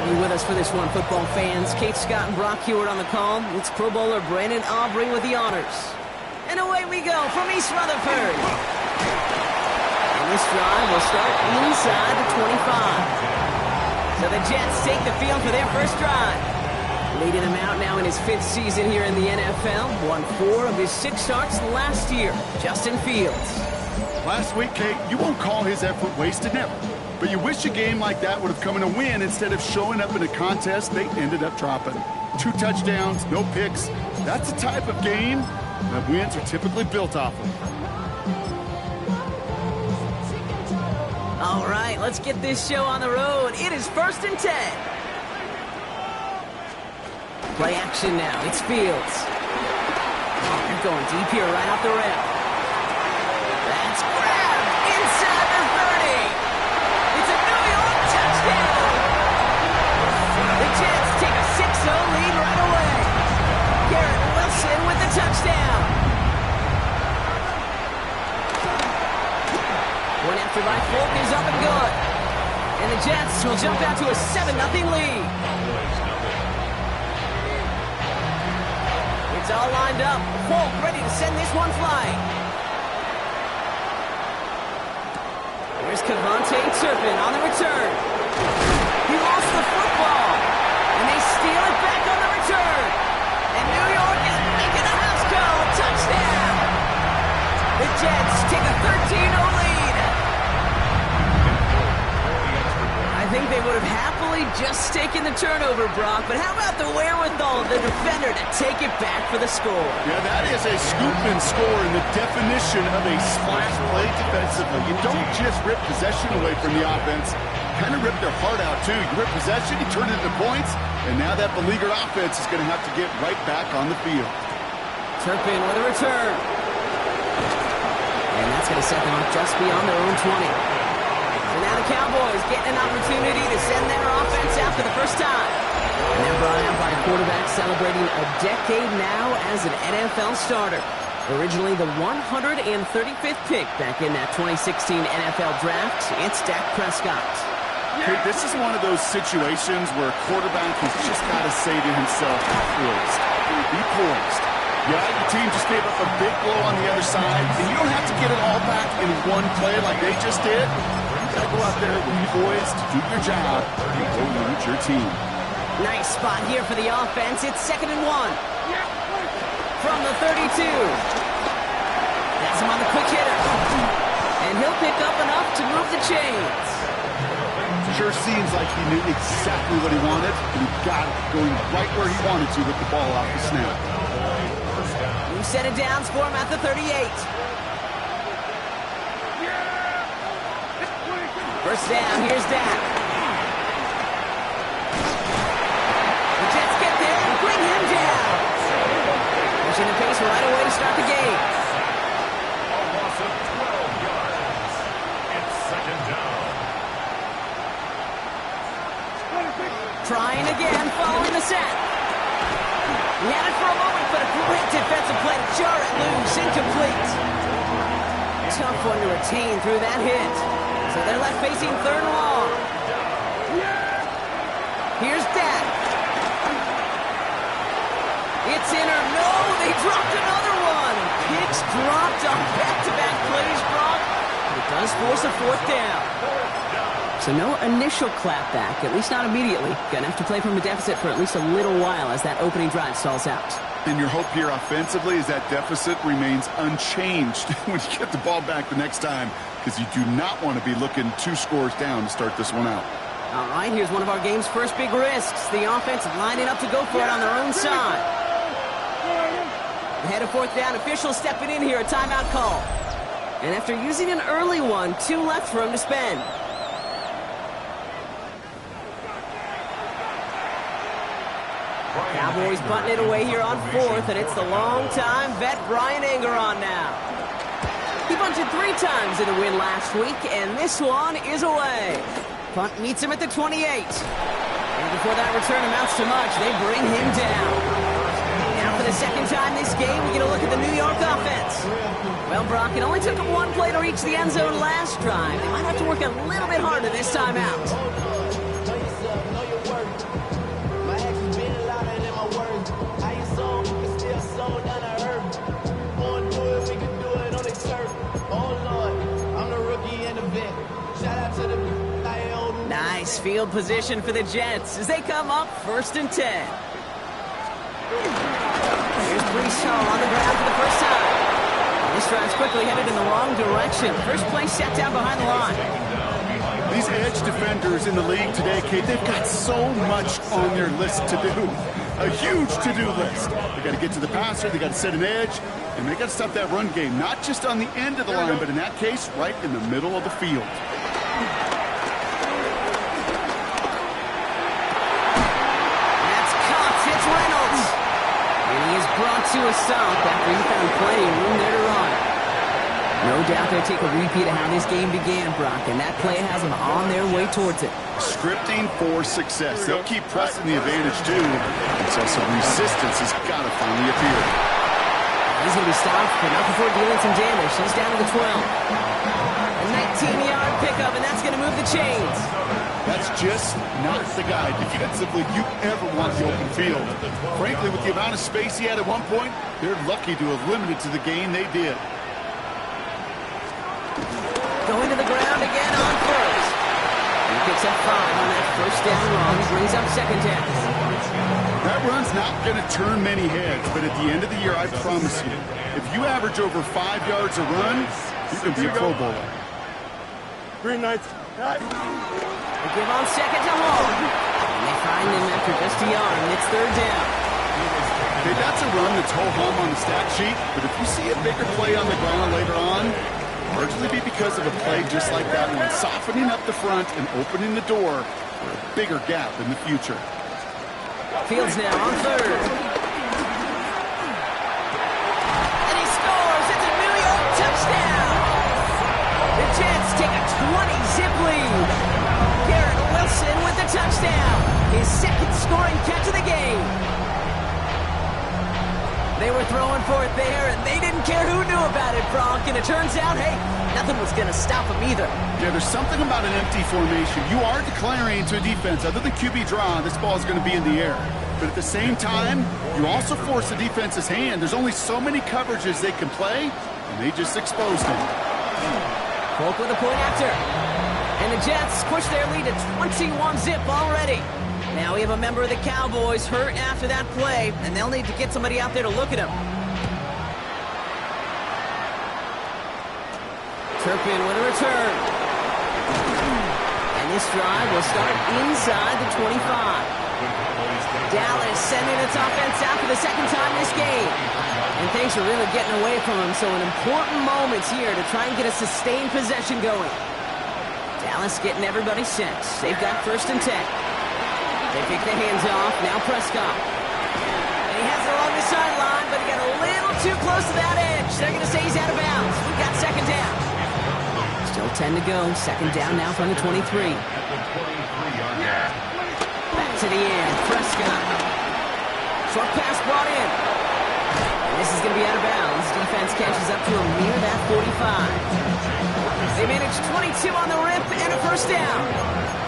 be with us for this one, football fans. Kate Scott and Brock Hewitt on the call. It's Pro Bowler Brandon Aubrey with the honors. And away we go from East Rutherford. And this drive will start inside the 25. So the Jets take the field for their first drive. Leading him out now in his 5th season here in the NFL. Won 4 of his 6 starts last year. Justin Fields. Last week, Kate, you won't call his effort wasted, never. But you wish a game like that would have come in a win instead of showing up in a contest they ended up dropping. 2 touchdowns, no picks. That's the type of game that wins are typically built off of. All right, let's get this show on the road. It is 1st and 10. Play action now. It's Fields. Oh, they're going deep here right off the rail. That's grabbed inside the 30. It's a New York touchdown. The Jets take a 6-0 lead right away. Garrett Wilson with the touchdown. One after by Folk is up and good. And the Jets will jump out to a 7-0 lead. It's all lined up. Folk ready to send this one flying. Here's Kevontae Turpin on the return. He lost the football. And they steal it back on the return. And New York is making a house call. Touchdown. The Jets take a 13-0 lead. I think they would have happily just taken the turnover, Brock, but how about the wherewithal of the defender to take it back for the score? Yeah, that is a scoop and score in the definition of a splash play defensively. You don't just rip possession away from the offense, kind of rip their heart out, too. You rip possession, you turn it into points, and now that beleaguered offense is going to have to get right back on the field. Turpin with a return. And that's going to set them up just beyond their own 20. And now the Cowboys getting an opportunity to send their offense out for the first time. And they're brought out by a quarterback celebrating a decade now as an NFL starter. Originally the 135th pick back in that 2016 NFL draft, it's Dak Prescott. Hey, this is one of those situations where a quarterback has just got to say to himself, poised. Be poised. Yeah, your team just gave up a big blow on the other side, and you don't have to get it all back in one play like they just did. You gotta go out there with poise to do your job and go lead your team. Nice spot here for the offense. It's 2nd and 1. From the 32. That's him on the quick hitter. And he'll pick up enough to move the chains. Sure seems like he knew exactly what he wanted, and he got it going right where he wanted to with the ball off the snap. New set of downs for him at the 38. First down, here's Dak. The Jets get there and bring him down. Pushing the pace right away to start the game. Loss of 12 yards. It's 2nd down. Trying again, following the set. He had it for a moment, but a great defensive play to jar it loose, incomplete. Tough one to retain through that hit. So they're left facing 3rd and long. Here's Dak. It's in or no, they dropped another one. Picks dropped on back-to-back plays, Brock. It does force a 4th down. So no initial clapback, at least not immediately. Gonna have to play from a deficit for at least a little while as that opening drive stalls out. And your hope here offensively is that deficit remains unchanged when you get the ball back the next time, because you do not want to be looking 2 scores down to start this one out. All right, here's one of our game's first big risks. The offense lining up to go for it on their own side. Ahead of 4th down, officials stepping in here, a timeout call. And after using an early one, 2 left for him to spend. Cowboys butting it away here on 4th, and it's the long-time vet Brian Anger on now. He bunted 3 times in the win last week, and this one is away. Punt meets him at the 28. And before that return amounts to much, they bring him down. Now for the 2nd time this game, we get a look at the New York offense. Well, Brock, it only took them 1 play to reach the end zone last drive. They might have to work a little bit harder this time out. Nice field position for the Jets as they come up 1st and 10. Here's Brees on the ground for the first time. This drive's quickly headed in the wrong direction. First play set down behind the line. These edge defenders in the league today, Kate, they've got so much on their list to do. A huge to-do list. They got to get to the passer, they got to set an edge, and they got to stop that run game, not just on the end of the line, but in that case, right in the middle of the field. That's caught. It's Reynolds. And he is brought to a stop after he found plenty of room there to run. No doubt they'll take a repeat of how this game began, Brock, and that play has them on their way towards it. Scripting for success. They'll keep pressing the advantage, too, until some resistance has got to finally appear. He's going to be stopped, but not before dealing some damage. He's down to the 12. A 19-yard pickup, and that's going to move the chains. That's just not the guy defensively you ever want the open field. Frankly, with the amount of space he had at one point, they're lucky to have limited to the gain they did. Going to the ground again on first. He picks up 5 on that first down run. Brings up 2nd down. That run's not going to turn many heads, but at the end of the year, I promise you, if you average over 5 yards a run, you can be a Pro Bowler. Green Knights. They give on 2nd to Hall. And they find him after just a yard, and it's 3rd down. Okay, that's a run that's ho-hum on the stat sheet, but if you see a bigger play on the ground later on, largely be because of a play just like that one, softening up the front and opening the door for a bigger gap in the future. Fields now on 3rd. And he scores! It's a New York touchdown! The Jets take a 20-zip lead. Garrett Wilson with the touchdown. His 2nd scoring catch of the game. They were throwing for it there, and they didn't care who knew about it, Brock. And it turns out, hey, nothing was going to stop them either. Yeah, there's something about an empty formation. You are declaring to a defense, other than QB draw, this ball is going to be in the air. But at the same time, you also force the defense's hand. There's only so many coverages they can play, and they just exposed him. Polk with a point after. And the Jets push their lead to 21-zip already. Now we have a member of the Cowboys hurt after that play, and they'll need to get somebody out there to look at him. Turpin with a return. And this drive will start inside the 25. Dallas sending its offense out for the 2nd time this game. And things are really getting away from him, so an important moment here to try and get a sustained possession going. Dallas getting everybody set. They've got 1st and 10. They pick the hands off. Now Prescott. And he has it along the sideline, but he got a little too close to that edge. They're going to say he's out of bounds. We've got 2nd down. Still 10 to go. 2nd down now from the 23. Back to the end. Prescott. Short pass brought in. And this is going to be out of bounds. Defense catches up to him near that 45. They managed 22 on the rip and a 1st down.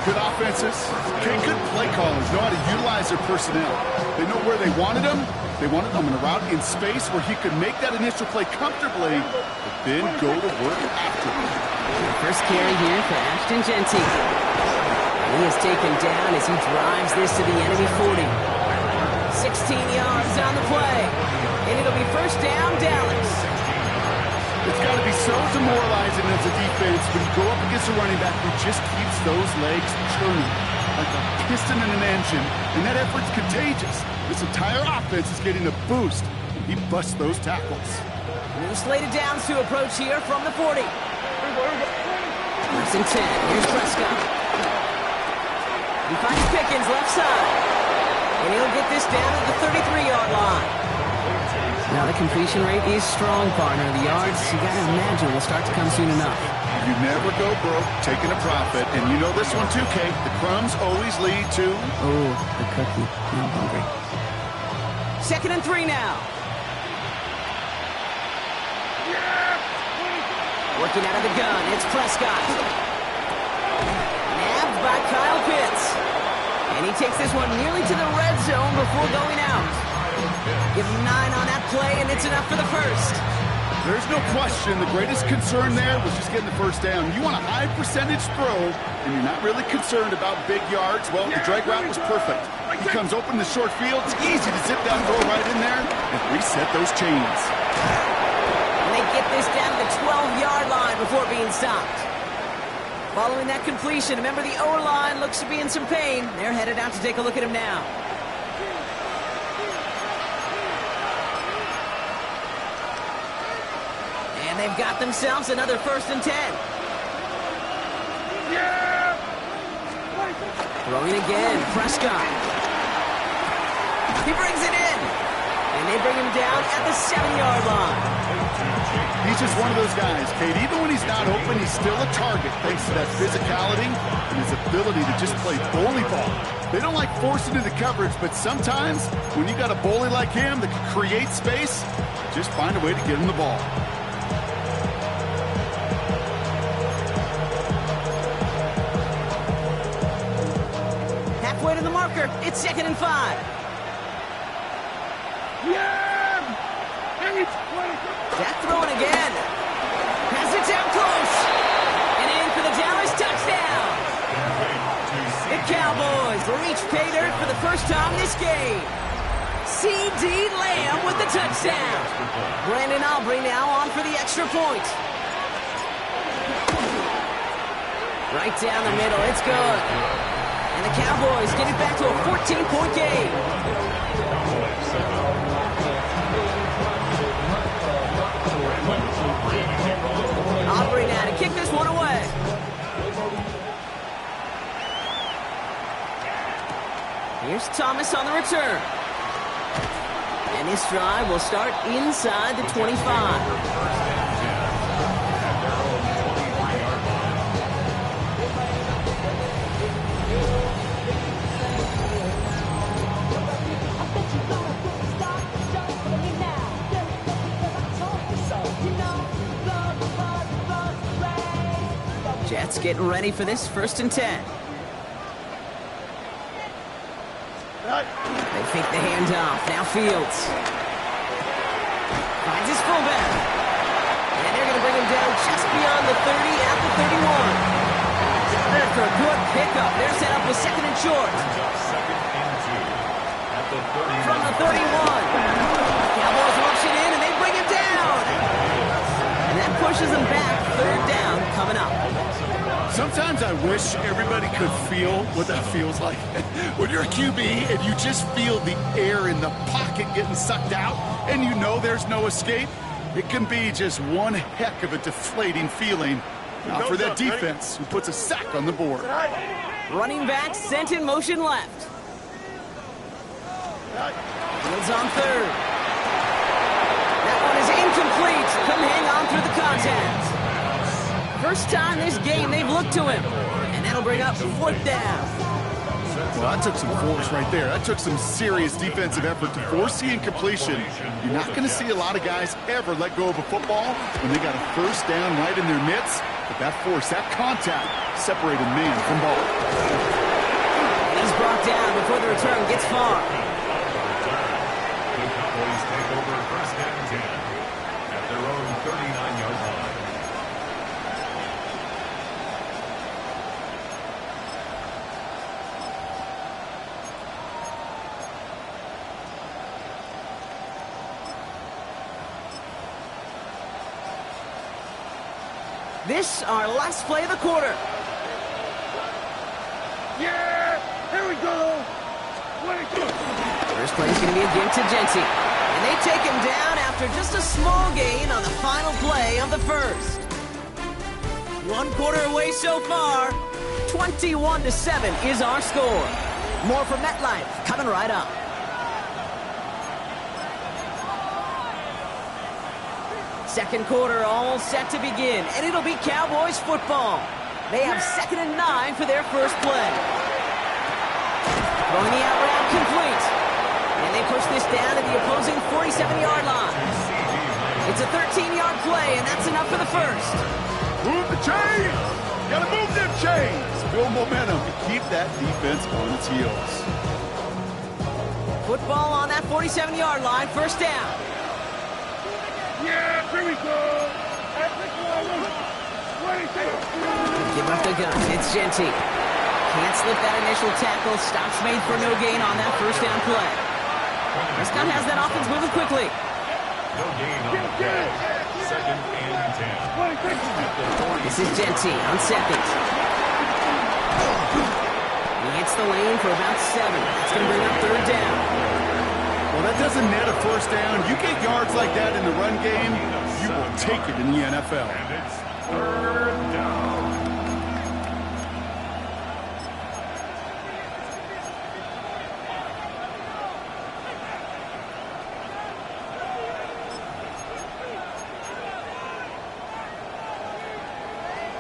Good offenses, okay, good play callers know how to utilize their personnel. They know where they wanted him. They wanted him in a route in space where he could make that initial play comfortably, but then go to work after it. First carry here for Ashton Genty. And he is taken down as he drives this to the enemy 40. 16 yards on the play. And it'll be 1st down, Dallas. It's got to be so demoralizing as a defense when you go up against a running back who just keeps those legs churning like a piston in an engine, and that effort's contagious. This entire offense is getting a boost, and he busts those tackles. New slated downs to approach here from the 40. 1st and 10. Here's Prescott. He finds Pickens left side, and he'll get this down at the 33-yard line. Now the completion rate is strong, partner. The yards, you got to imagine, will start to come soon enough. You never go broke taking a profit, and you know this one too, Kate. The crumbs always lead to... Oh, the cookie. I'm hungry. 2nd and 3 now. Working out of the gun, it's Prescott. Nabbed by Kyle Pitts. And he takes this one nearly to the red zone before going out. Give him 9 on that play, and it's enough for the 1st. There's no question the greatest concern there was just getting the first down. You want a high percentage throw, and you're not really concerned about big yards. Well, the drag route was perfect. He comes open in the short field. It's easy to zip that throw right in there and reset those chains. And they get this down to the 12-yard line before being stopped. Following that completion, remember the O-line looks to be in some pain. They're headed out to take a look at him now. And they've got themselves another 1st and 10. Throwing again, Prescott. He brings it in. And they bring him down at the 7-yard line. He's just one of those guys, Kate. Even when he's not open, he's still a target thanks to that physicality and his ability to just play bully ball. They don't like forcing into coverage, but sometimes when you got a bully like him that can create space, just find a way to get him the ball. Halfway to the marker, it's 2nd and 5. Jack throwing again. Has it down close. And in for the Dallas touchdown. The Cowboys reach pay dirt for the first time this game. C.D. Lamb with the touchdown. Brandon Aubrey now on for the extra point. Right down the middle, it's good. And the Cowboys get it back to a 14-point game. Aubrey now to kick this one away. Here's Thomas on the return. And this drive will start inside the 25. Jets getting ready for this 1st and 10. They fake the handoff. Now Fields. Finds his fullback. And they're going to bring him down just beyond the 30 at the 31. After a good pickup, they're set up with 2nd and short. From the 31. Cowboys rush it in and they bring him down. And that pushes them back. 3rd down coming up. Sometimes I wish everybody could feel what that feels like. When you're a QB and you just feel the air in the pocket getting sucked out and you know there's no escape, it can be just one heck of a deflating feeling. Now for that defense who puts a sack on the board. Running back sent in motion left. Fields on 3rd. That one is incomplete. Couldn't hang on through the contact. First time this game they've looked to him. And that'll bring up 4th down. Well, that took some force right there. That took some serious defensive effort to force the incompletion. You're not going to see a lot of guys ever let go of a football when they got a 1st down right in their midst. But that force, that contact, separated man from ball. He's brought down before the return gets far. The Cowboys take over 1st and 10 at their own 39-yard line. This our last play of the quarter. Yeah! Here we go! First play is going to be a give to Genty. And they take him down after just a small gain on the final play of the first. 1 quarter away so far. 21-7 is our score. More from MetLife coming right up. Second quarter all set to begin, and it'll be Cowboys football. They have 2nd and 9 for their first play. Throwing the out route complete. And they push this down to the opposing 47-yard line. It's a 13-yard play, and that's enough for the first. Move the chains! Gotta move them chains! Build momentum to keep that defense on its heels. Football on that 47-yard line, 1st down. Yeah, here we go. Give up the gun. It's Genty. Can't slip that initial tackle. Stops made for no gain on that first down play. Prescott has that offense moving quickly. No gain on the play. Second and 10. This is Genty on second. He hits the lane for about 7. That's going to bring up third down. Well, that doesn't net a first down. You get yards like that in the run game, you will take it in the NFL. And it's third down.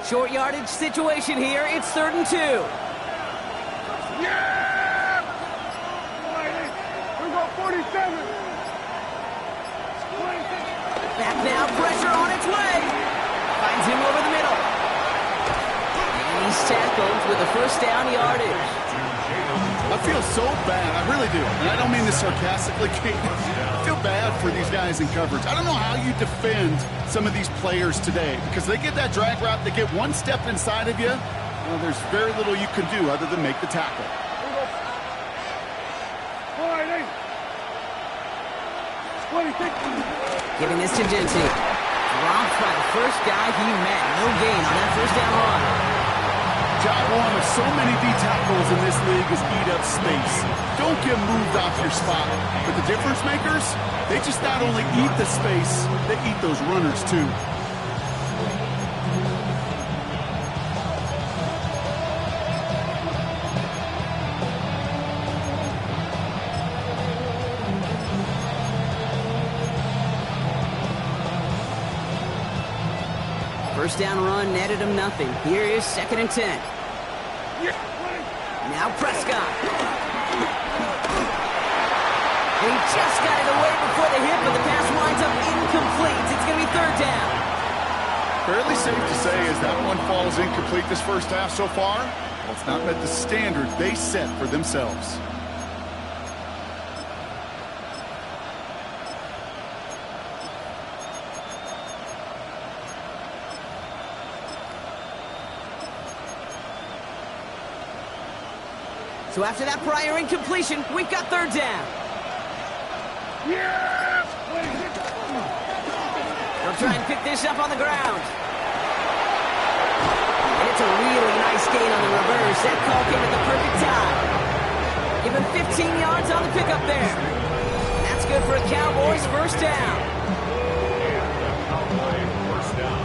Short yardage situation here. It's 3rd and 2. Yeah! We got 47. Back now, pressure on its way. Finds him over the middle. And he's tackled with a first down yardage. I feel so bad. I really do. And I don't mean this sarcastically, Kate. I feel bad for these guys in coverage. I don't know how you defend some of these players today because they get that drag route, they get one step inside of you. Well, there's very little you can do other than make the tackle. Giving this to Genty. Dropped by the first guy he met. No gain on that first down run. Job one of so many D tackles in this league is eat up space. Don't get moved off your spot. But the difference makers, they just not only eat the space, they eat those runners too. First down run netted him nothing. Here is 2nd and 10. Now Prescott. And he just got it away before the hit, but the pass winds up incomplete. It's going to be 3rd down. Fairly safe to say as that one falls incomplete this first half so far, well, it's not met the standard they set for themselves. So after that prior incompletion, we've got 3rd down. Yeah! They'll try and pick this up on the ground. And it's a really nice gain on the reverse. That call came at the perfect time. Give him 15 yards on the pickup there. That's good for a Cowboys first down. First down.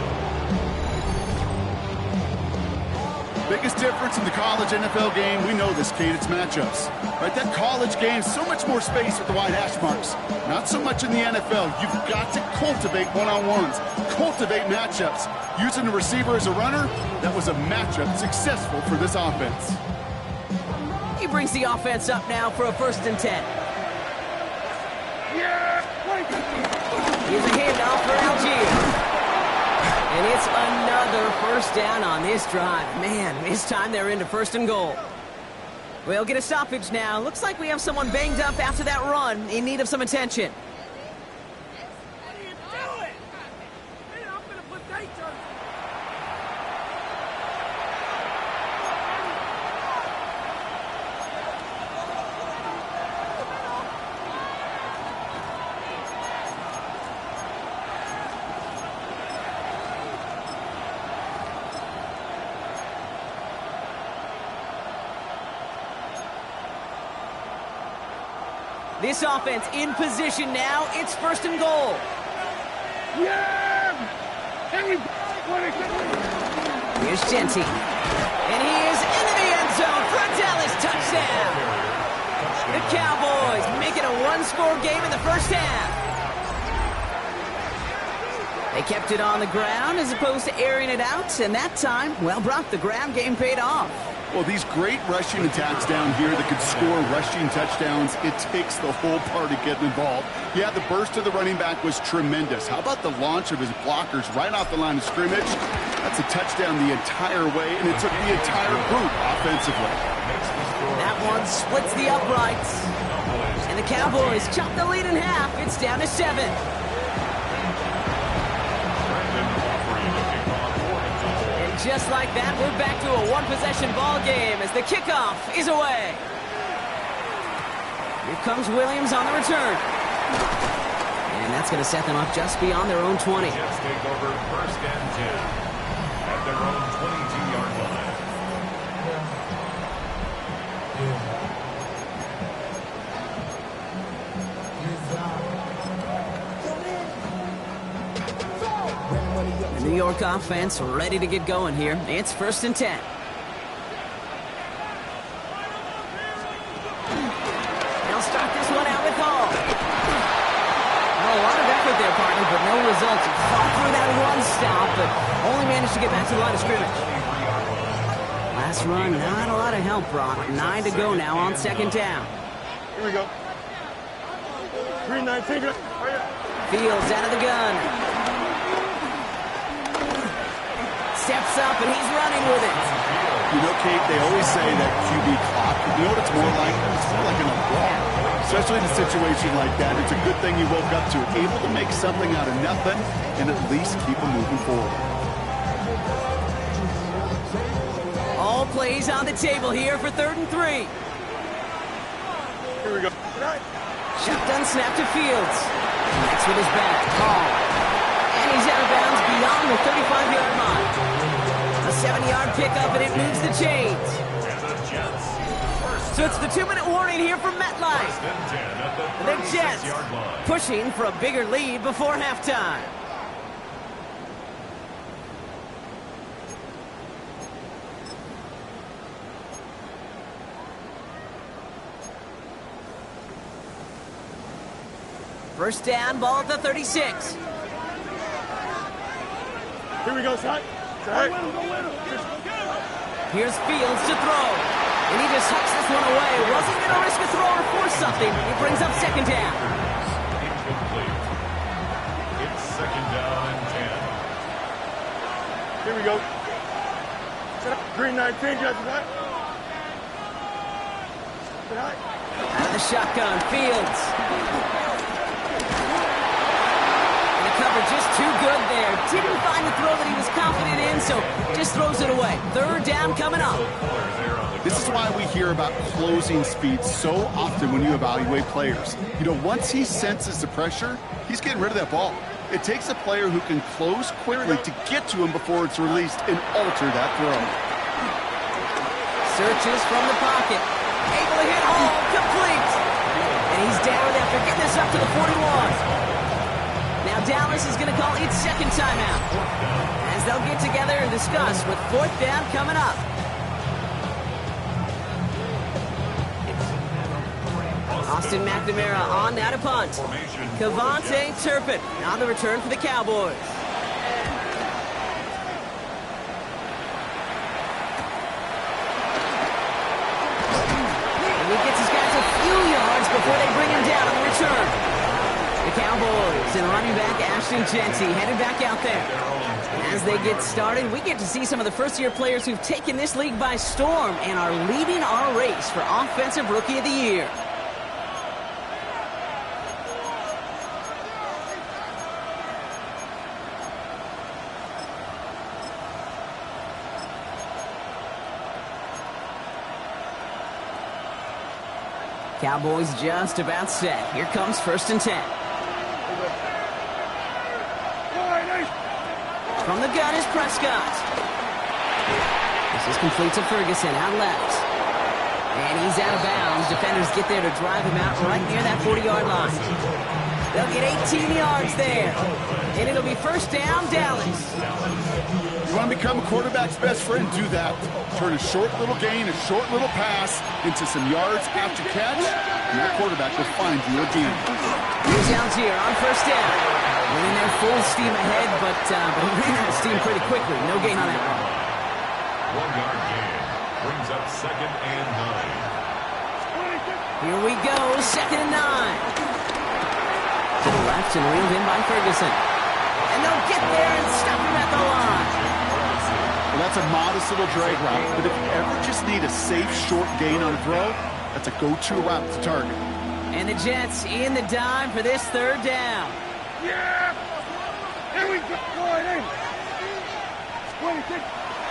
Biggest difference in the college NFL game, we know this, Kate, it's matchups. Right, that college game, so much more space with the wide hash marks. Not so much in the NFL. You've got to cultivate one-on-ones, cultivate matchups. Using the receiver as a runner, that was a matchup successful for this offense. He brings the offense up now for a 1st and 10. Here's a handoff for Algier. And it's another first down on this drive. Man, this time they're into 1st and goal. We'll get a stoppage now. Looks like we have someone banged up after that run in need of some attention. How do you do it? Man, I'm going to put dates on it. This offense in position now. It's 1st and goal. Yeah! Here's Genty. And he is into the end zone. Frontalis touchdown. The Cowboys make it a one-score game in the first half. They kept it on the ground as opposed to airing it out. And that time, well, Brock, the ground game paid off. Well, these great rushing attacks down here that could score rushing touchdowns, it takes the whole party getting involved. Yeah, the burst of the running back was tremendous. How about the launch of his blockers right off the line of scrimmage? That's a touchdown the entire way, and it took the entire group offensively. That one splits the uprights. And the Cowboys chop the lead in half. It's down to 7. And just like that, we're back to a one-possession ball game as the kickoff is away. Here comes Williams on the return. And that's going to set them up just beyond their own 20. Jets take over first and 10 at their own 22-yard line. The New York offense ready to get going here. It's first and 10. They'll start this one out with Hall. Well, a lot of effort there, partner, but no results. He fought through that one stop, but only managed to get back to the line of scrimmage. Last run, not a lot of help, Brock. 9 to go now on second down. Here we go. 3-9, Fields out of the gun. Steps up, and he's running with it. You know, Kate, they always say that QB clock. You know what it's more like? It's more like an alarm. Especially in a situation like that. It's a good thing you woke up to it. Able to make something out of nothing and at least keep them moving forward. All plays on the table here for 3rd and 3. Here we go. Shotgun snap to Fields. Next with his back, Hall. And he's out of bounds beyond the 35-yard line. A 7-yard pickup, and it moves the chains. And the Jets. So it's the 2-minute warning here from MetLife. First and 10 at The the Jets 36-yard line. pushing for a bigger lead before halftime. First down, ball at the 36. Here we go, son. Go win him, Here's Fields to throw. And he just hucks this one away. Wasn't going to risk a throw or force something. He brings up second down. Incomplete. It's second down and 10. Here we go. Set up. 3-9, Judge. Right? Out of the shotgun, Fields. And the cover just too good there. Didn't find the throw that he was confident in, so just throws it away. 3rd down coming up. This is why we hear about closing speed so often when you evaluate players. You know, once he senses the pressure, he's getting rid of that ball. It takes a player who can close quickly to get to him before it's released and alter that throw. Searches from the pocket. Able to hit Hall. Complete. And he's down after getting this up to the 41. Now Dallas is going to call its second timeout as they'll get together and discuss with 4th down coming up. Austin McNamara on now to punt. Cavante Turpin on the return for the Cowboys. And he gets his guys a few yards before they bring him down on the return. The Cowboys and running back Ashton Jeanty headed back out there. And as they get started, we get to see some of the first-year players who've taken this league by storm and are leading our race for Offensive Rookie of the Year. Cowboys just about set. Here comes 1st and 10. From the gun is Prescott. This is complete to Ferguson out left. And he's out of bounds. Defenders get there to drive him out right near that 40-yard line. They'll get 18 yards there. And it'll be first down, Dallas. You want to become a quarterback's best friend? Do that. Turn a short little gain, a short little pass into some yards after catch, and that quarterback will find you again. Here's Algier on first down. Running there full steam ahead, but he ran out of steam pretty quickly. No gain on that one. 1-yard gain brings up second and 9. Here we go, second and 9. To the left and reeled in by Ferguson. And they'll get there and stop him at the line. Well, that's a modest little drag route, but if you ever just need a safe, short gain on a throw, that's a go-to route to target. And the Jets in the dime for this 3rd down. Yeah! Here we go. Go ahead. 26.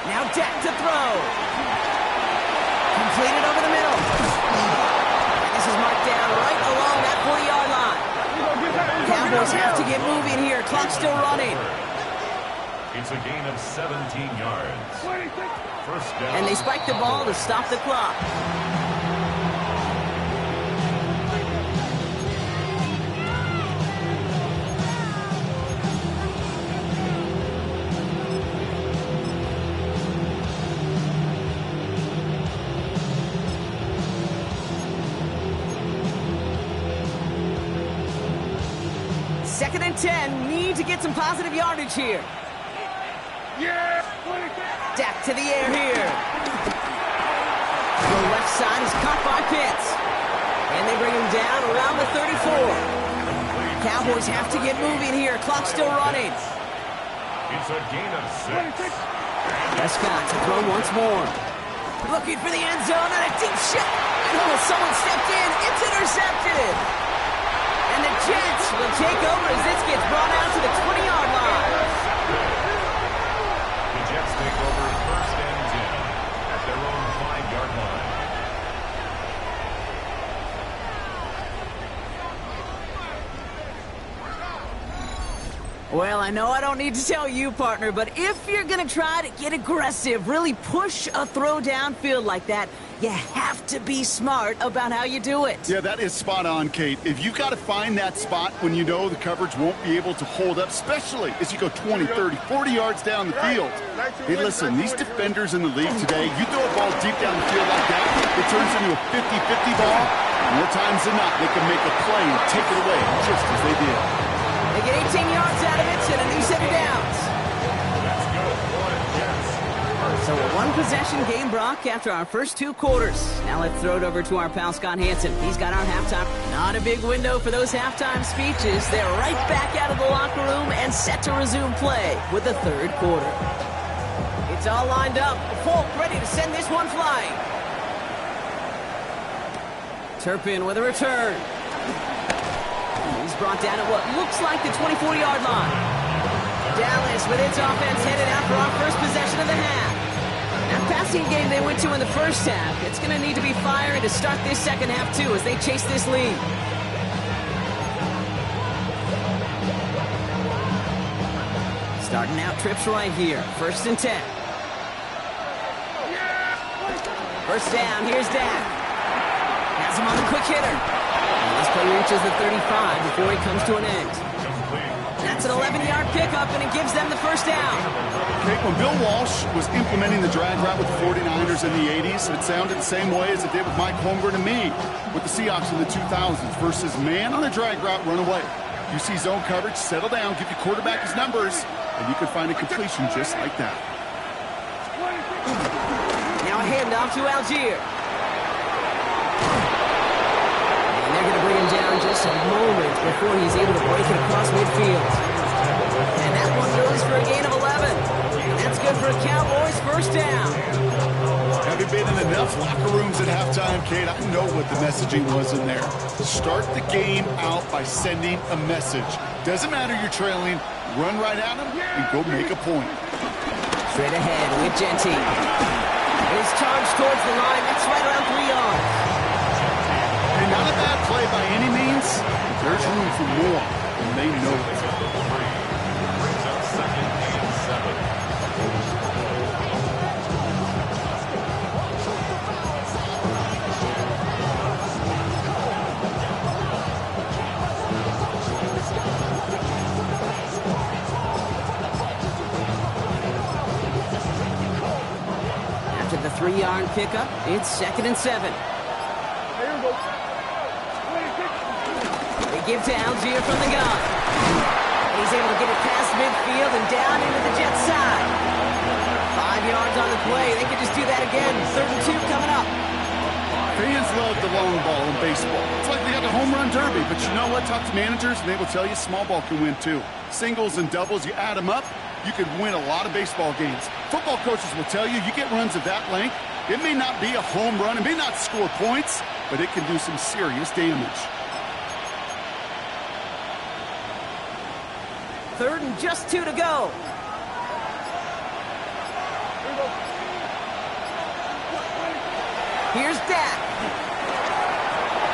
Now Dak to throw. Completed over the middle. And this is marked down right along that 40-yard line. Cowboys have to get moving here. Clock still running. It's a gain of 17 yards. First down. And they spike the ball to stop the clock. Second and 10. Need to get some positive yardage here. Dak to the air here. The left side is caught by Pitts. And they bring him down around the 34. Cowboys have to get moving here. Clock still running. It's a gain of 6. Prescott to throw once more. Looking for the end zone and a deep shot. Oh, someone stepped in. It's intercepted. And the Jets will take over as this gets brought out to the 20-yard line. The Jets take over first and 10 at their own 5-yard line. Well, I know I don't need to tell you, partner, but if you're going to try to get aggressive, really push a throw downfield like that, you have to be smart about how you do it. Yeah, that is spot on, Kate. If you've got to find that spot when you know the coverage won't be able to hold up, especially as you go 20, 30, 40 yards down the field. Hey, listen, these defenders in the league today, you throw a ball deep down the field like that, it turns into a 50-50 ball. More times than not, they can make a play and take it away just as they did. They get 18 yards out of it and a new set of downs. Let's go for it, Jets. So a one-possession game, Brock, after our first 2 quarters. Now let's throw it over to our pal Scott Hansen. He's got our halftime. Not a big window for those halftime speeches. They're right back out of the locker room and set to resume play with the 3rd quarter. It's all lined up. Folk ready to send this one flying. Turpin with a return. He's brought down at what looks like the 24-yard line. Dallas with its offense headed out for our first possession of the half. That passing game they went to in the first half, it's going to need to be firing to start this second half, too, as they chase this lead. Starting out trips right here. First and 10. First down, here's Dak. Has him on the quick hitter. And this play reaches the 35 before he comes to an end. That's an 11-yard pickup, and it gives them the first down. Okay, when Bill Walsh was implementing the drag route with the 49ers in the 80s, it sounded the same way as it did with Mike Holmgren and me with the Seahawks in the 2000s versus man on a drag route, run away. You see zone coverage, settle down, give your quarterback his numbers, and you can find a completion just like that. Now a handoff to Algier. And they're going to bring him down just a moment before he's able to break it across midfield. And that one goes for a gain of 11. And that's good for a Cowboys first down. Having been in enough locker rooms at halftime, Kate, I know what the messaging was in there. Start the game out by sending a message. Doesn't matter you're trailing, run right at them and go make a point. Straight ahead with Gentile. His charge towards the line. That's right around 3 yards. And not a bad play by any means. There's room for more, and they know it. Brings up second and 7. After the 3-yard pickup, it's second and 7. They give to Algier from the gun. He's able to get it past midfield and down into the Jets side. 5 yards on the play. They could just do that again. 3rd and 2 coming up. Fans love the long ball in baseball. It's like they got a home run derby, but you know what? Talk to managers, and they will tell you small ball can win too. Singles and doubles, you add them up, you could win a lot of baseball games. Football coaches will tell you, you get runs of that length, it may not be a home run, it may not score points, but it can do some serious damage. 3rd and just 2 to go. Here's Dak.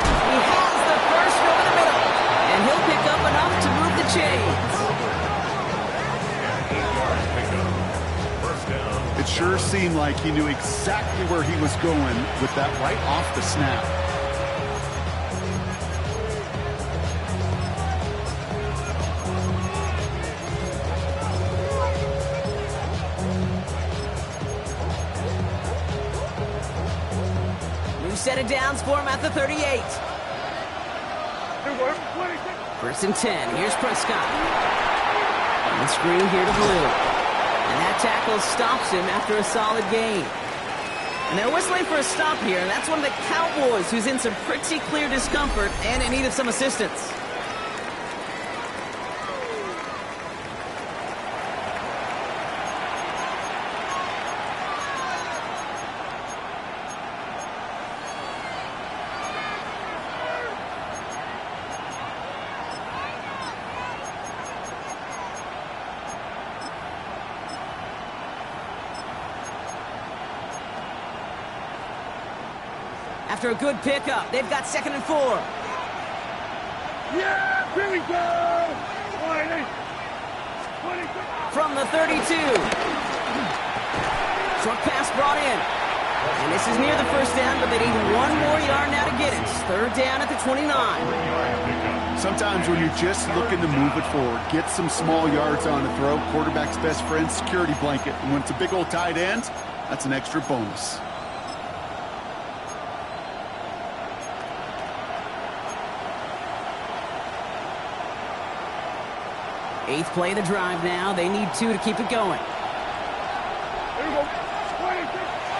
He has the first over the middle. And he'll pick up enough to move the chains. It sure seemed like he knew exactly where he was going with that right off the snap. New set of downs for him at the 38. First and 10. Here's Prescott. On the screen here to Blue. And that tackle stops him after a solid gain. And they're whistling for a stop here, and that's one of the Cowboys who's in some pretty clear discomfort and in need of some assistance. After a good pickup, they've got 2nd and 4. Yeah, here we go! 20. From the 32. Short pass brought in. And this is near the first down, but they need one more yard now to get it. 3rd down at the 29. Sometimes when you're just looking to move it forward, get some small yards on a throw, quarterback's best friend, security blanket. And when it's a big old tight end, that's an extra bonus. 8th play of the drive now. They need 2 to keep it going. Here we go. 26.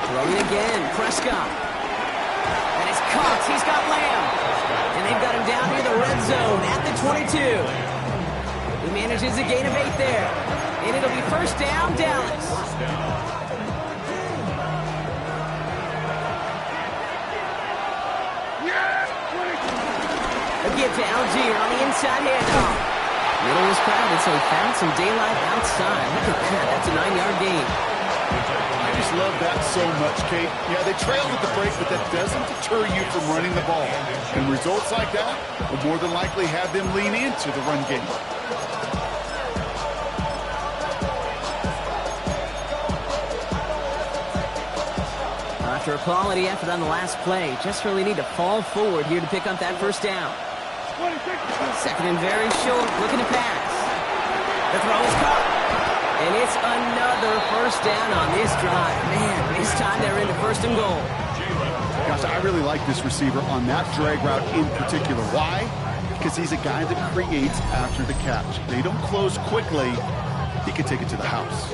Throwing again. Prescott. And it's caught. He's got Lamb. And they've got him down near the red zone at the 22. He manages a gain of 8 there. And it'll be first down, Dallas. A give to Algier on the inside handoff. Middle was crowded, so he found some daylight outside. Look at that. That's a 9-yard gain. I just love that so much, Kate. Yeah, they trailed at the break, but that doesn't deter you from running the ball. And results like that will more than likely have them lean into the run game. After a quality effort on the last play, just really need to fall forward here to pick up that first down. 2nd and very short, looking to pass. The throw is caught. And it's another first down on this drive. Man, this time they're into 1st and goal. Gosh, I really like this receiver on that drag route in particular. Why? Because he's a guy that creates after the catch. If they don't close quickly, he can take it to the house.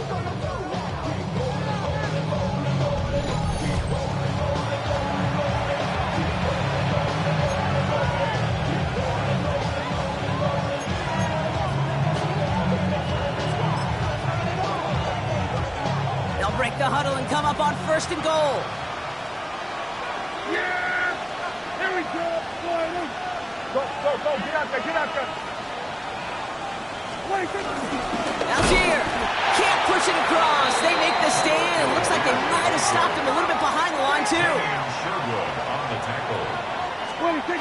Break the huddle and come up on 1st and goal. Yeah! Here we go! Go, get out there, get out there! 26. Algier can't push it across. They make the stand. It looks like they might have stopped him a little bit behind the line, too. Sherwood on the tackle. 26.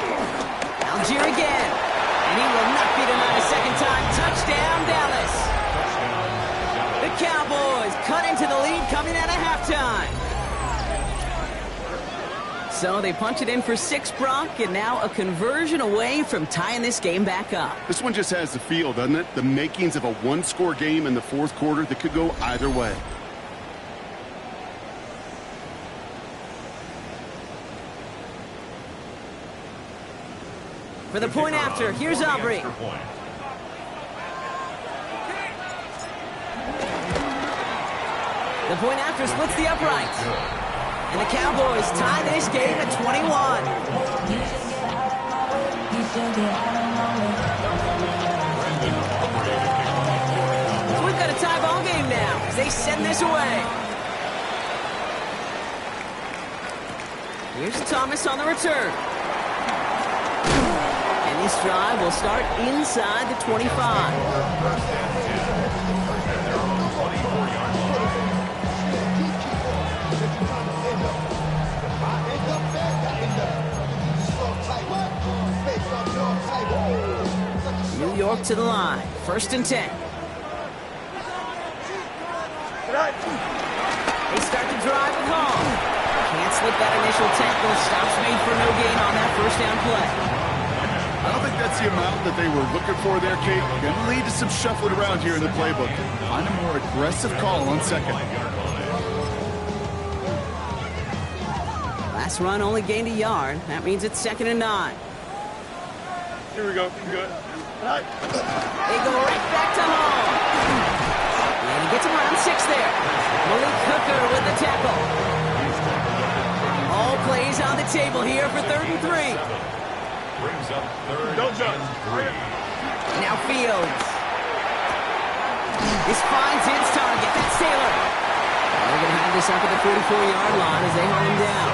Algier again. And he will not be denied a second time. Touchdown, Dallas. The Cowboys cut into the lead coming out of halftime. So they punch it in for 6, Brock, and now a conversion away from tying this game back up. This one just has the feel, doesn't it? The makings of a one-score game in the 4th quarter that could go either way. For the point after, here's Aubrey. The point after splits the uprights. And the Cowboys tie this game at 21. So we've got a tie ball game now as they send this away. Here's Thomas on the return. And this drive will start inside the 25. out to the line. 1st and 10. They start to drive with Hall. Can't slip that initial tackle. Stops made for no gain on that 1st down play. I don't think that's the amount that they were looking for there, Kate. Going to lead to some shuffling around here in the playbook. Find a more aggressive call on 2nd. Last run only gained a yard. That means it's 2nd and 9. Here we go. Good. They go right back to Hall. And he gets him around 6 there. Malik Hooker with the tackle. All plays on the table here for 3rd and 3. Brings up 3rd Don't jump. and 3. Now Fields. This finds his target. That's Taylor. They're going to have this up at the 44-yard line as they hold him down.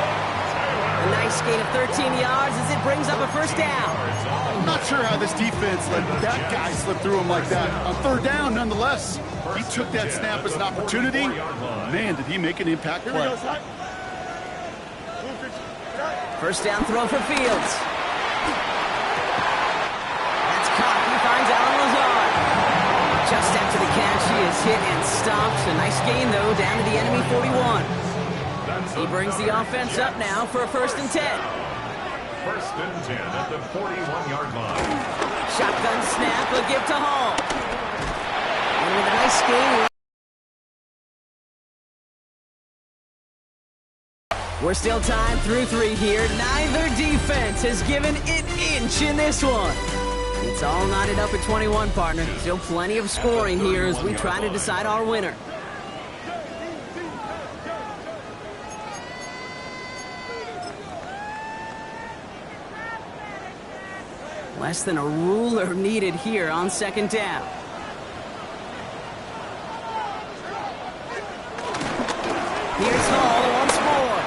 A nice gain of 13 yards as it brings up a 1st down. I'm not sure how this defense let that guy slip through him like that. On 3rd down, nonetheless. He took that snap as an opportunity. Man, did he make an impact play. 1st down throw for Fields. That's caught. He finds Alan Lazard. Just after the catch, he is hit and stopped. A nice gain, though, down to the enemy 41. He brings the offense up now for a 1st and 10. 1st and 10 at the 41-yard line. Shotgun snap, a give to Hall. And with a nice gain. We're still tied through 3 here. Neither defense has given an inch in this one. It's all knotted up at 21, partner. Still plenty of scoring here as we try to decide our winner. Less than a ruler needed here on 2nd down. Here's Hall once more.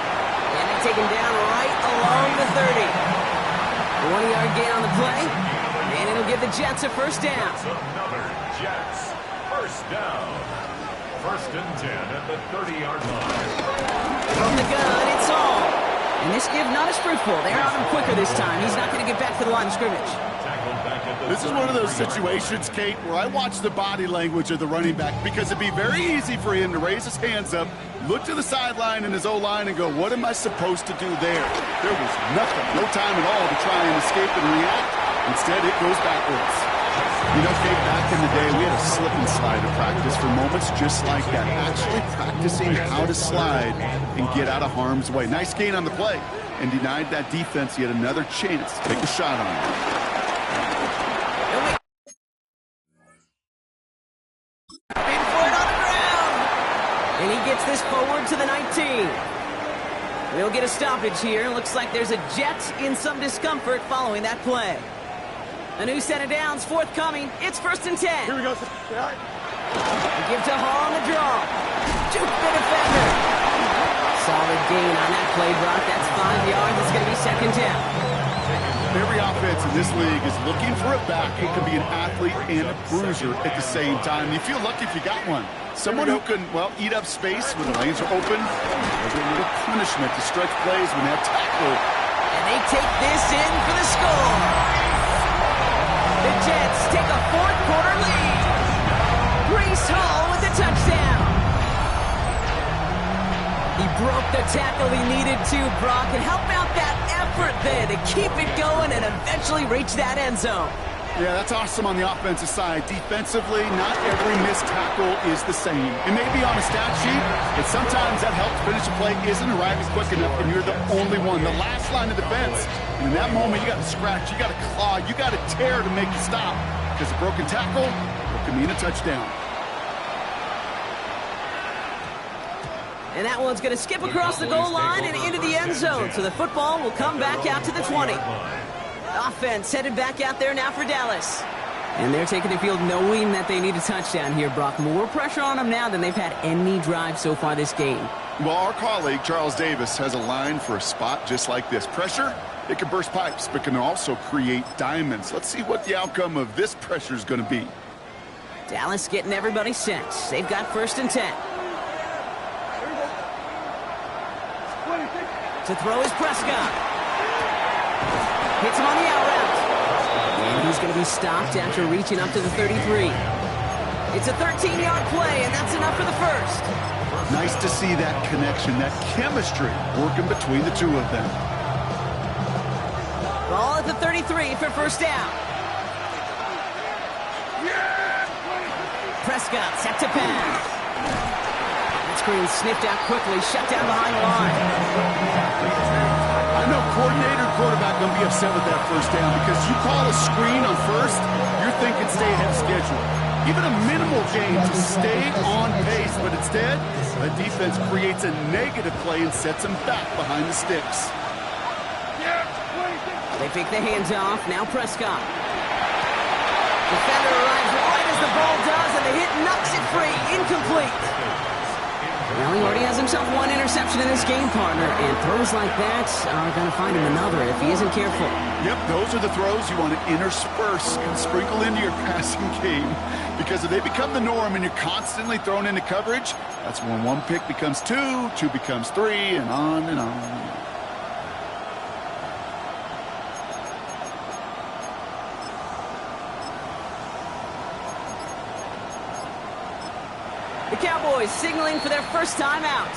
And they take him down right along the 30. A 1-yard gain on the play. And it'll give the Jets a 1st down. Another Jets 1st down. 1st and 10 at the 30-yard line. From the gun, it's Hall. And this give not as fruitful. They're on him quicker this time. He's not going to get back to the line of scrimmage. This is one of those situations, Kate, where I watch the body language of the running back because it'd be very easy for him to raise his hands up, look to the sideline in his O-line and go, what am I supposed to do there? There was nothing, no time at all to try and escape and react. Instead, it goes backwards. You know, Kate, back in the day, we had a slip and slide to practice for moments just like that. Actually practicing how to slide and get out of harm's way. Nice gain on the play and denied that defense yet another chance to take a shot on it. And he gets this forward to the 19. We'll get a stoppage here. Looks like there's a Jet in some discomfort following that play. A new set of downs forthcoming. It's 1st and 10. Here we go. Give to Hall on the draw. Juke the defender. Solid gain on that play, Brock. That's 5 yards. It's going to be 2nd down. Every offense in this league is looking for a back who can be an athlete and a bruiser at the same time. You feel lucky if you got one. Someone who can, well, eat up space when the lanes are open. There's a little punishment to stretch plays when they have tackle. And they take this in for the score. The Jets take a 4th quarter lead. Breece Hall with the touchdown. He broke the tackle he needed to, Brock, and how about that effort there to keep it going and eventually reach that end zone? Yeah, that's awesome on the offensive side. Defensively, not every missed tackle is the same. It may be on a stat sheet, but sometimes that help finish a play isn't arriving quick enough, and you're the only one, the last line of defense. And in that moment, you got to scratch, you got to claw, you got to tear to make you stop. Because a broken tackle, it can mean a touchdown. And that one's going to skip across the goal line and into the end zone. So the football will come back out to the 20. Offense headed back out there now for Dallas. And they're taking the field knowing that they need a touchdown here, Brock. More pressure on them now than they've had any drive so far this game. Well, our colleague, Charles Davis, has a line for a spot just like this. Pressure, it can burst pipes, but can also create diamonds. Let's see what the outcome of this pressure is going to be. Dallas getting everybody set. They've got 1st and 10. To throw is Prescott. Hits him on the out route. And he's going going to be stopped after reaching up to the 33. It's a 13-yard play, and that's enough for the first. Nice to see that connection, that chemistry working between the two of them. Ball at the 33 for first down. Prescott set to pass. That screen sniffed out quickly, shut down behind the line. I know coordinator and quarterback going to be upset with that first down because you call a screen on first, you're thinking stay ahead of schedule. Even a minimal gain to stay on pace, but instead, the defense creates a negative play and sets them back behind the sticks. They pick the hands off. Now Prescott. Defender arrives right as the ball does, and the hit knocks it free. Incomplete. Well, he already has himself one interception in this game, partner, and throws like that are going to find him another if he isn't careful. Yep, those are the throws you want to intersperse and sprinkle into your passing game, because if they become the norm and you're constantly thrown into coverage, that's when one pick becomes two, two becomes three, and on and on. The Cowboys signaling for their first time out.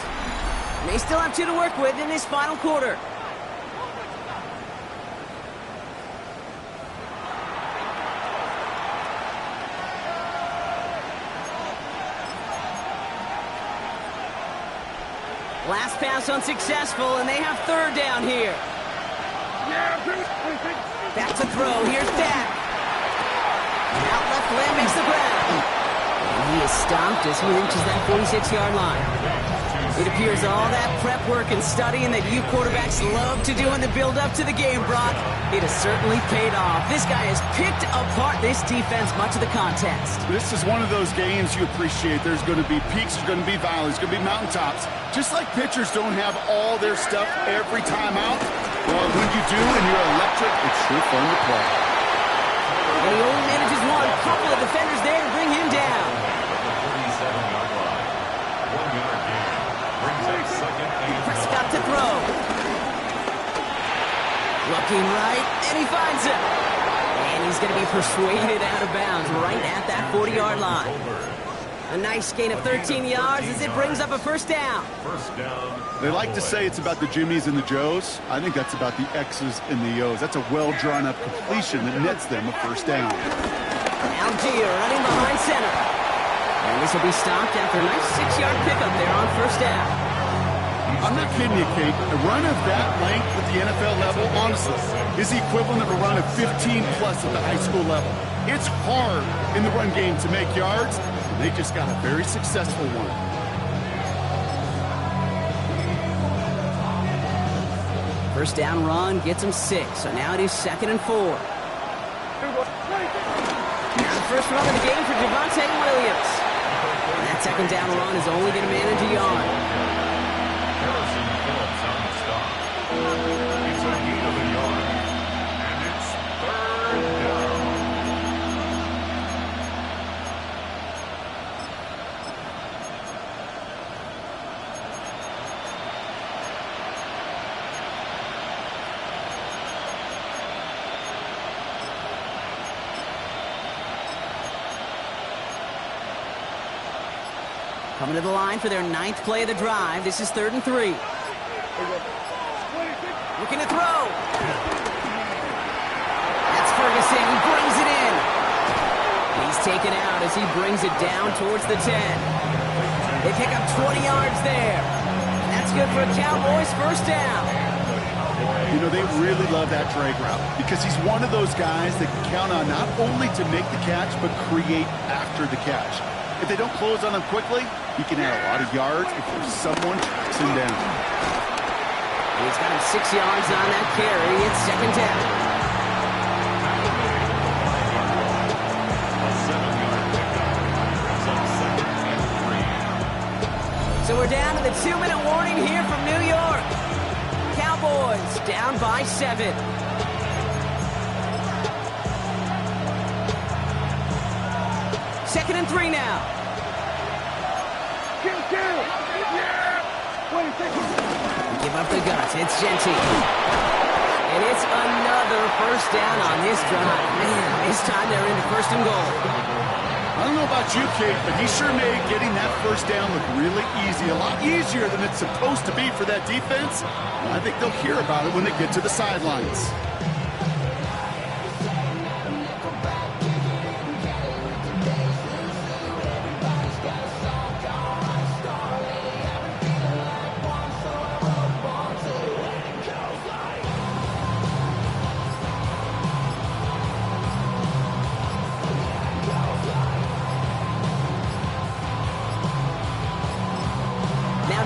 They still have two to work with in this final quarter. Last pass unsuccessful, and they have third down here. Back to throw. Here's Dak. Out left limb makes the ground. And he is stopped as he reaches that 46-yard line. It appears all that prep work and studying that you quarterbacks love to do in the build-up to the game, Brock, it has certainly paid off. This guy has picked apart this defense much of the contest. This is one of those games you appreciate. There's going to be peaks, there's going to be valleys, there's going to be mountaintops. Just like pitchers don't have all their stuff every time out, well, when you do and you're electric, it's sure fun to play. And he only manages one. Couple of defenders there to bring him down. Prescott to throw. Looking right, and he finds him. And he's going to be persuaded out of bounds right at that 40-yard line. A nice gain of 13 yards as it brings up a first down. They like to say it's about the Jimmies and the Joes. I think that's about the X's and the O's. That's a well-drawn-up completion that nets them a first down. Algier running behind center. And this will be stopped after a nice 6-yard pickup there on first down. I'm not kidding you, Kate. A run of that length at the NFL level, honestly, is the equivalent of a run of 15-plus at the high school level. It's hard in the run game to make yards, and they just got a very successful one. First down run gets him 6, so now it is 2nd and 4. Now the first run of the game for Javonte Williams. And that second down run is only going to manage a yard. It's a gain of a yard, and it's third down. Coming to the line for their 9th play of the drive. This is 3rd and 3. Looking to throw. That's Ferguson. He brings it in. He's taken out as he brings it down towards the 10. They pick up 20 yards there. That's good for a Cowboys first down. You know, they really love that drag route because he's one of those guys that can count on not only to make the catch, but create after the catch. If they don't close on him quickly, he can add a lot of yards before someone tracks him down. He's got him 6 yards on that carry. It's 2nd down. So we're down to the 2-minute warning here from New York. Cowboys down by 7. Second and 3 now. Give up the guts. It's Genty. And it's another first first down on this drive. Man, this time they're into first and goal. I don't know about you, Kate, but he sure made getting that first down look really easy. A lot easier than it's supposed to be for that defense. And I think they'll hear about it when they get to the sidelines.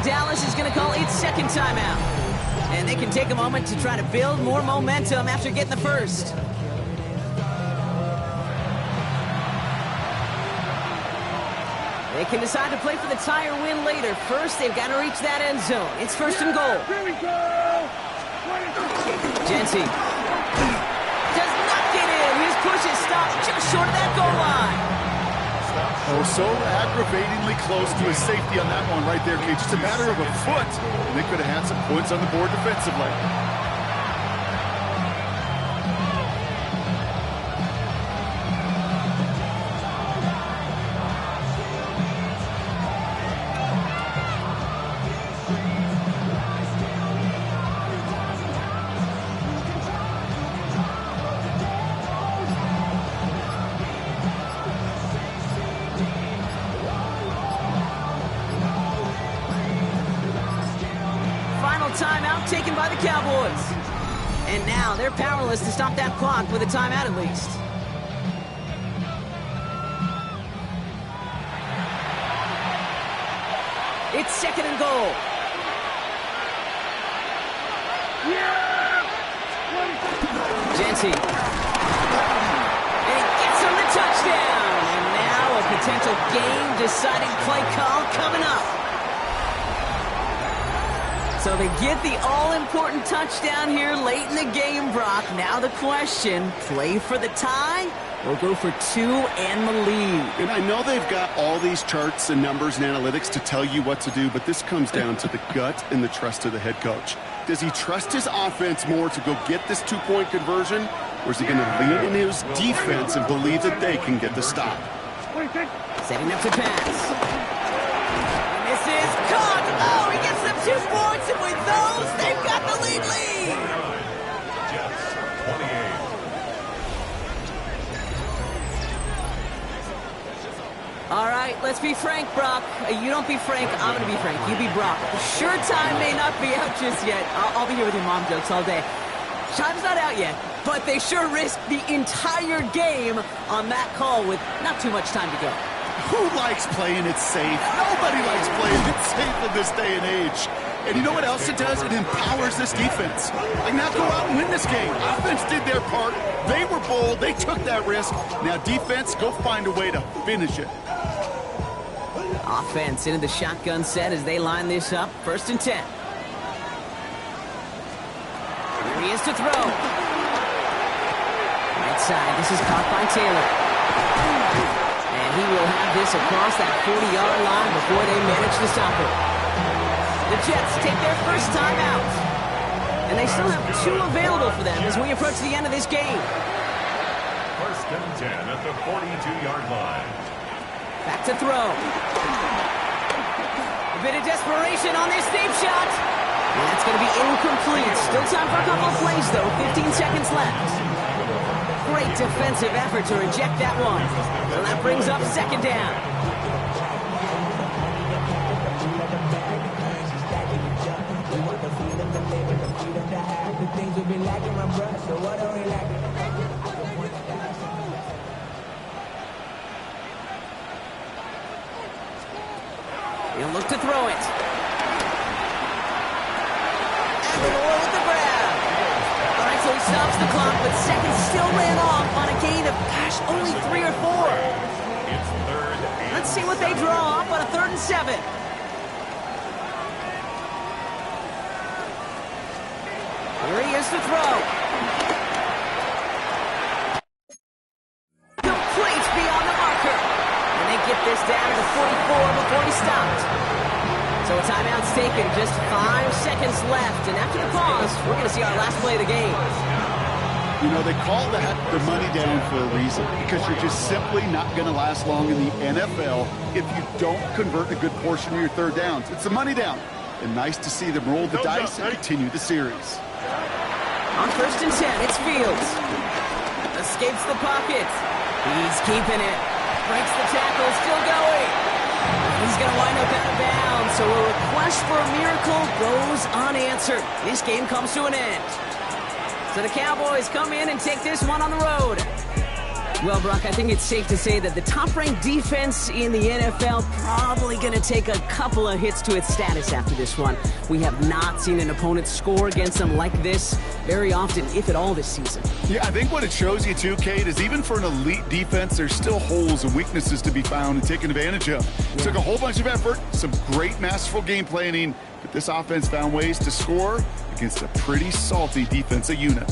Dallas is going to call its second timeout. And they can take a moment to try to build more momentum after getting the first. They can decide to play for the tie or win later. First, they've got to reach that end zone. It's first and goal. Here we go! Jency does not get in. His push is stopped just short of that goal line. Oh, so aggravatingly close to his safety on that one right there, Kate. Just a matter of a foot, and they could have had some points on the board defensively. Timeout taken by the Cowboys. And now they're powerless to stop that clock with a timeout at least. It's second and goal. Jency. And he gets him the touchdown. And now a potential game-deciding play call coming up. So they get the all-important touchdown here late in the game, Brock. Now the question, play for the tie or go for two and the lead? And I know they've got all these charts and numbers and analytics to tell you what to do, but this comes down to the gut and the trust of the head coach. Does he trust his offense more to go get this two-point conversion, or is he going to lean in his defense and believe that they can get the stop? Setting up to pass. This is caught. Oh, he gets them 2 points, and with those, they've got the lead. Jets, 28. All right, let's be frank, Brock. You don't be frank, I'm going to be frank. You be Brock. Sure, time may not be out just yet. I'll be here with your mom jokes all day. Time's not out yet, but they sure risked the entire game on that call with not too much time to go. Who likes playing it safe? Nobody likes playing it safe in this day and age. And you know what else it does? It empowers this defense. Like, now go out and win this game. Offense did their part. They were bold. They took that risk. Now defense, go find a way to finish it. Offense into the shotgun set as they line this up. 1st and 10. Here he is to throw. Right side. This is caught by Taylor. And he will have this across that 40-yard line before they manage to stop it. The Jets take their first time out. And they still have 2 available for them as we approach the end of this game. 1st and 10 at the 42-yard line. Back to throw. A bit of desperation on this deep shot. And that's going to be incomplete. Still time for a couple of plays, though. 15 seconds left. Great defensive effort to reject that one. So that brings up 2nd down. He'll look to throw it. And Moore with the grab. All right, so he stops the clock, but seconds still ran off on a gain of, gosh, only 3 or 4. It's 3rd and Let's see what they draw up on a 3rd and 7. Here he is to throw. Complete beyond the marker. And they get this down to 44 before he stopped. So a timeout's taken, just 5 seconds left. And after the pause, we're going to see our last play of the game. You know, they call that the money down for a reason, because you're just simply not going to last long in the NFL if you don't convert a good portion of your third downs. It's the money down. And nice to see them roll the dice and continue the series. On 1st and 10, it's Fields. Escapes the pocket. He's keeping it. Breaks the tackle, still going. He's going to wind up out of bounds, so a request for a miracle goes unanswered. This game comes to an end. So the Cowboys come in and take this one on the road. Well, Brock, I think it's safe to say that the top-ranked defense in the NFL probably going to take a couple of hits to its status after this one. We have not seen an opponent score against them like this very often, if at all, this season. Yeah, I think what it shows you too, Kate, is even for an elite defense, there's still holes and weaknesses to be found and taken advantage of. It took a whole bunch of effort, some great masterful game planning, but this offense found ways to score against a pretty salty defensive unit.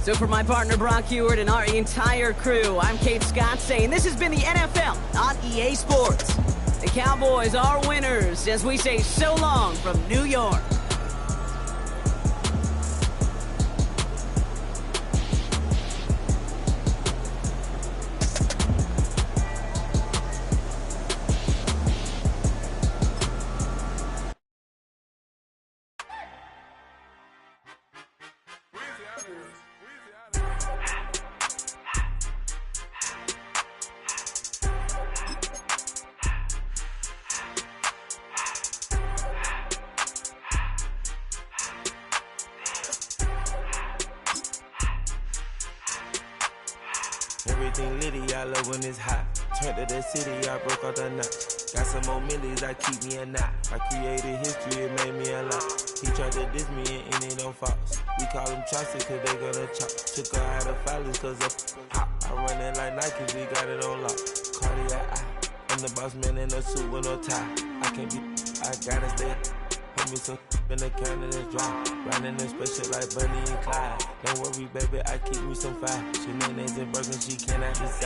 So for my partner Brock Heward and our entire crew, I'm Kate Scott saying this has been the NFL on EA Sports. The Cowboys are winners as we say so long from New York. Everything litty, I love when it's hot. Turned to the city, I broke out the knot. Got some more millies, I keep me a knot. I created history, it made me a lot. He tried to diss me and it don't false. We call them chopsticks cause they gonna chop. Took her out of filers cause of hot. I run it like Nike, we got it on lock. Cardiac eye. I'm the boss man in a suit with no tie. I can't be, I gotta stay. Put me some in the can and it's dry. Riding in spaceship like Bunny and Clyde. Don't worry, baby, I keep me some fire. She names and burgers, she cannot decide.